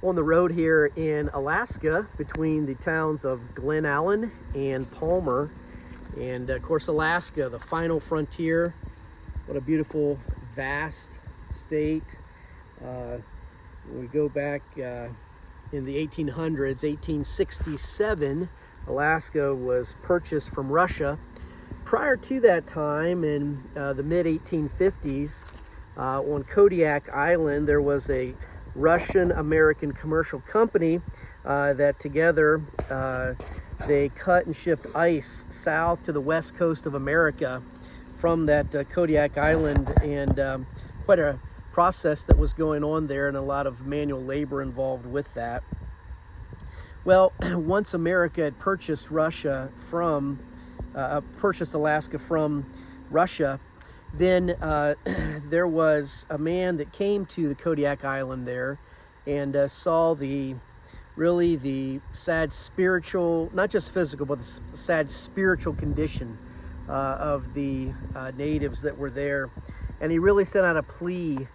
on the road here in Alaska between the towns of Glen Allen and Palmer. And of course, Alaska, the final frontier. What a beautiful, vast state. We go back in the 1800s, 1867, Alaska was purchased from Russia. Prior to that time, in the mid-1850s, on Kodiak Island, there was a Russian-American commercial company that together they cut and shipped ice south to the west coast of America from that Kodiak Island, and quite a process that was going on there, and a lot of manual labor involved with that. Well, once America had purchased Alaska from Russia, then there was a man that came to the Kodiak Island there and saw the sad spiritual, not just physical, but the sad spiritual condition of the natives that were there. And he really sent out a plea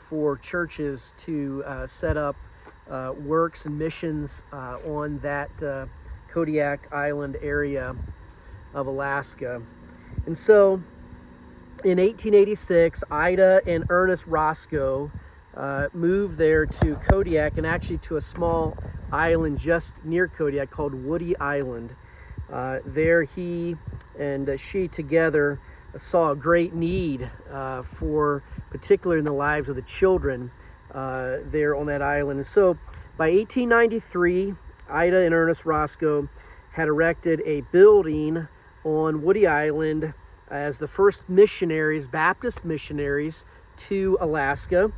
for churches to set up works and missions on that Kodiak Island area of Alaska. And so in 1886, Ida and Ernest Roscoe moved there to Kodiak, and actually to a small island just near Kodiak called Woody Island. There he and she together saw a great need particularly in the lives of the children there on that island. And so by 1893, Ida and Ernest Roscoe had erected a building on Woody Island as the first missionaries, Baptist missionaries, to Alaska.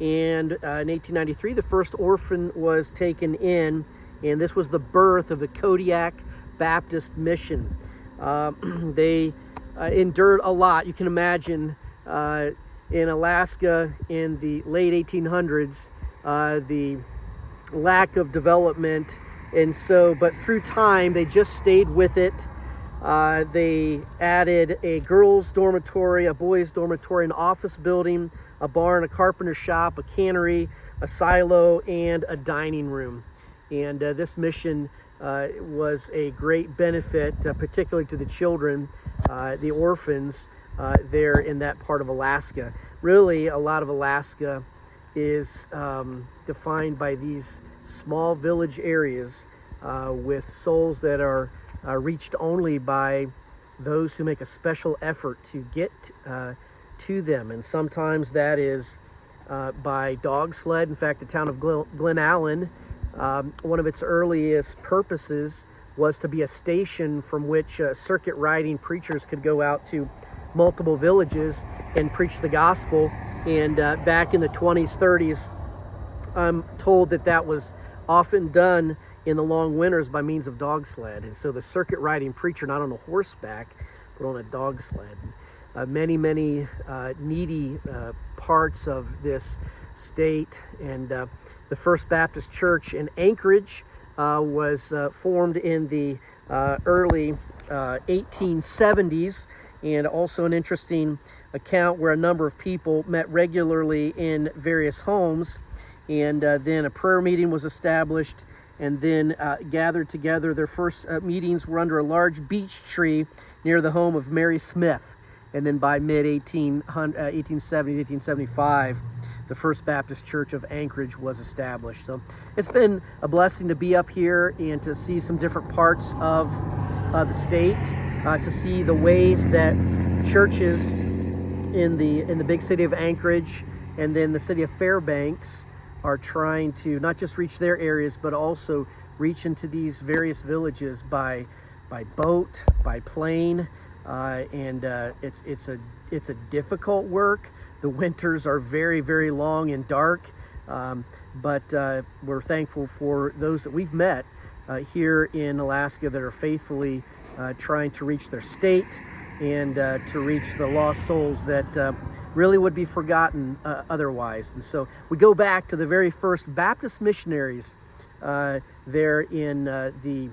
And in 1893, the first orphan was taken in, and this was the birth of the Kodiak Baptist Mission. They endured a lot. You can imagine in Alaska in the late 1800s, the lack of development, and so, but through time, they just stayed with it. They added a girls' dormitory, a boys' dormitory, an office building, a barn, a carpenter shop, a cannery, a silo, and a dining room. And this mission was a great benefit, particularly to the children, the orphans there in that part of Alaska. Really, a lot of Alaska is defined by these small village areas with souls that are reached only by those who make a special effort to get to them. And sometimes that is by dog sled. In fact, the town of Glen Allen, one of its earliest purposes was to be a station from which circuit riding preachers could go out to multiple villages and preach the gospel. And back in the 20s, 30s, I'm told that was often done in the long winters by means of dog sled. And so the circuit riding preacher, not on a horseback, but on a dog sled. Many needy parts of this state. And the First Baptist Church in Anchorage was formed in the early 1870s, and also an interesting account where a number of people met regularly in various homes, and then a prayer meeting was established, and then gathered together. Their first meetings were under a large beech tree near the home of Mary Smith. And then by mid-1870s, 1875, the First Baptist Church of Anchorage was established. So it's been a blessing to be up here and to see some different parts of the state, to see the ways that churches in the big city of Anchorage and then the city of Fairbanks are trying to not just reach their areas, but also reach into these various villages by boat, by plane, and it's a difficult work. The winters are very, very long and dark, but we're thankful for those that we've met here in Alaska that are faithfully trying to reach their state and to reach the lost souls that really would be forgotten otherwise. And so we go back to the very first Baptist missionaries there in the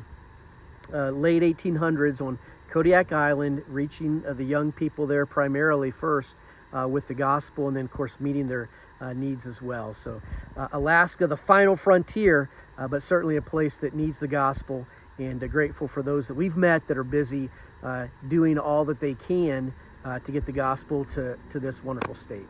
late 1800s on Kodiak Island, reaching the young people there primarily first with the gospel, and then of course meeting their needs as well. So Alaska, the final frontier, but certainly a place that needs the gospel, and grateful for those that we've met that are busy doing all that they can to get the gospel to this wonderful state.